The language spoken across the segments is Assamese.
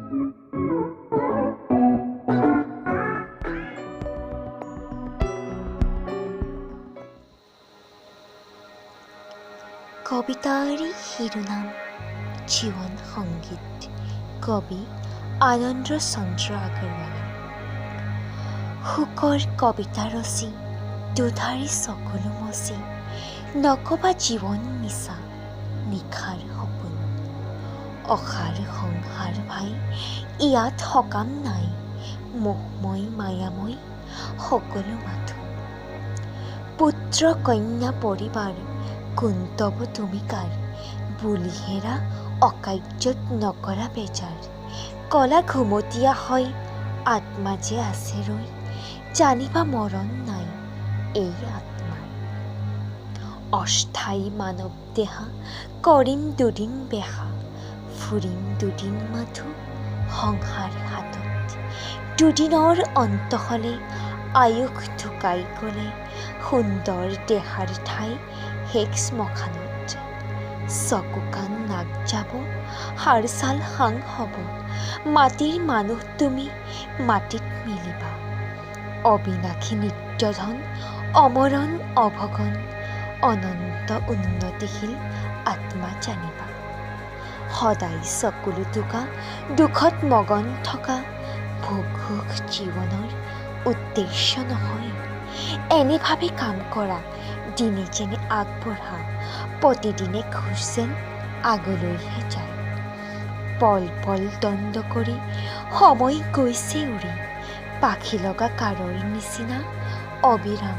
কবিতাৰ শিৰোনাম জীৱন সংগীত। কবি আনন্দ চন্দ্ৰ আগৰৱালা। শুকৰ কবিতা ৰচি দুধাৰি চকুলো মচি নকবা জীৱন মিছা নিশাৰ সপোন। অসাৰ সংসাৰ ভাই ইয়াত সকাম নাই, মোহময় মায়াময় সকলো মাথো। পুত্ৰ কন্যা পৰিবাৰ কুন্তব তুমি কাৰ, বুলিহেৰা অকাৰ্যত নকৰা বেজাৰ। কলা ঘুমতীয়া হয় আত্মা যে আছে ৰৈ, জানিবা মৰণ নাই এই আত্মাৰ। অস্থায়ী মানৱ দেহা কৰিম দুদিন বেহা, ফুৰিম দুদিন মাথো সংসাৰ হাতত। দুদিনৰ অন্ত হলে আয়ুস ঢুকাই গলে, সুন্দৰ দেহাৰ ঠাই শেষ শ্মশানত। চকু কাণ নাক যাব, হাড় ছাল সাং হব, মাটিৰ মানুহ তুমি মাটিত মিলিবা। অবিনাশী নিত্যধন অমৰণ অভগন, অনন্ত উন্নতিশীল আত্মা জানিবা। সদায় চকুলো টোকা দুখত মগন থকা, ভোগ সুখ জীৱনৰ উদ্দেশ্য নহয়। এনেভাৱে কাম কৰা, দিনে যেনে আগবঢ়া, প্ৰতিদিনে খোজ যেন আগলৈহে যায়। পল পল দণ্ড কৰি সময় গৈছে উৰি, পাখি লগা কাৰৰ নিচিনা অবিৰাম।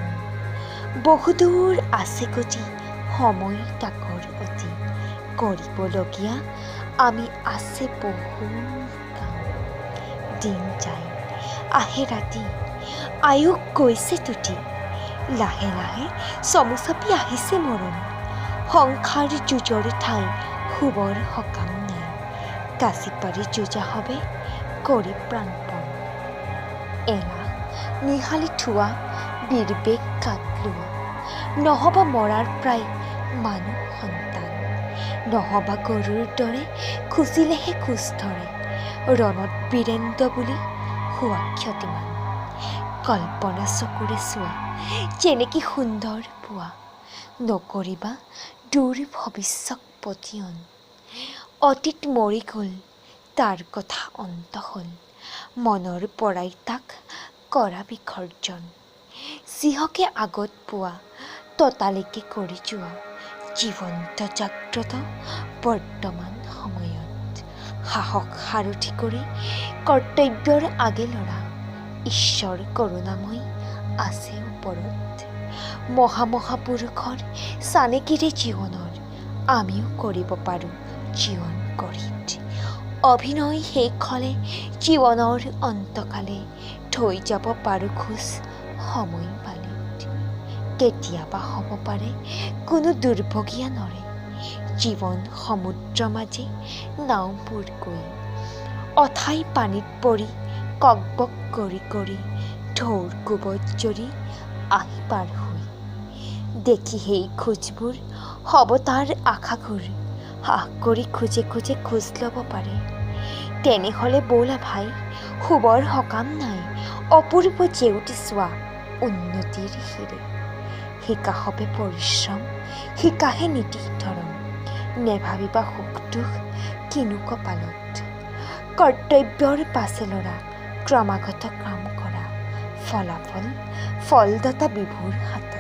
বহুদূৰ আছে গতি সময় তাকৰ অতি, কৰিবলগীয়া আমি আছে বহু কাম। দিন যায় আহে ৰাতি, আয়ুস গৈছে টুটি, লাহে লাহে চমু চাপি আহিছে মৰণ। সংসাৰ যুঁজৰ ঠাই শুবৰ সকাম নাই, কাচি পাৰি যুঁজা হবে কৰি প্ৰাণপণ। এলা নিহালি থোৱা বিৰবেগ কাট লোৱা, নহবা মৰাৰ প্ৰায় মানুহ সন্তান। নহবা গৰুৰ দৰে খুচিলেহে খোজ ধৰে, ৰণত বীৰেন্দ্ৰ বুলি হোৱা ক্ষতিমান। কল্পনা চকুৰে চোৱা যেনেকি সুন্দৰ পোৱা, নকৰিবা দূৰ ভৱিষ্যৎ পতিয়ন। অতীত মৰি গল তাৰ কথা অন্ত হল, মনৰ পৰাই তাক কৰা বিসৰ্জন। যিহকে আগত পোৱা ততালিকে কৰি যোৱা, জীৱন্ত জাগ্ৰত বৰ্তমান সময়ত। সাহস সাৰথি কৰি কৰ্তব্যৰ আগে লৰা, ঈশ্বৰ কৰোণাময় আছে ওপৰত। মহা মহাপুৰুষৰ চানেকিৰে জীৱনৰ আমিও কৰিব পাৰোঁ জীৱন গঢ়িত। অভিনয় শেষ হলে জীৱনৰ অন্তকালে, থৈ যাব পাৰোঁ খোজ সময় পালেত। কেতিয়াবা হ'ব পাৰে কোনো দুৰ্ভগীয়া নৰে, জীৱন সমুদ্ৰ মাজে নাওবোৰ গৈ। অথাই পানীত পৰি ককবক কৰি কৰি, ঢৌৰ কোবত জৰি আহি পাৰ হৈ। দেখি সেই খোজবোৰ হ'ব তাৰ আশাঘুৰ, হাস কৰি খোজে খোজে খোজ ল'ব পাৰে। তেনেহলে ব'লা ভাই শুবৰ সকাম নাই, অপূৰ্ব জেউতি চোৱা উন্নতিৰ শিৰে। শিকা হবে পৰিশ্ৰম, শিকাহে নীতি ধৰণ, নেভাবিবা সুখ দুখ কিনো কপালত। কৰ্তব্যৰ পাছে লৰা ক্ৰমাগত কাম কৰা, ফলাফল ফলদাতা বিভুৰ হাতত।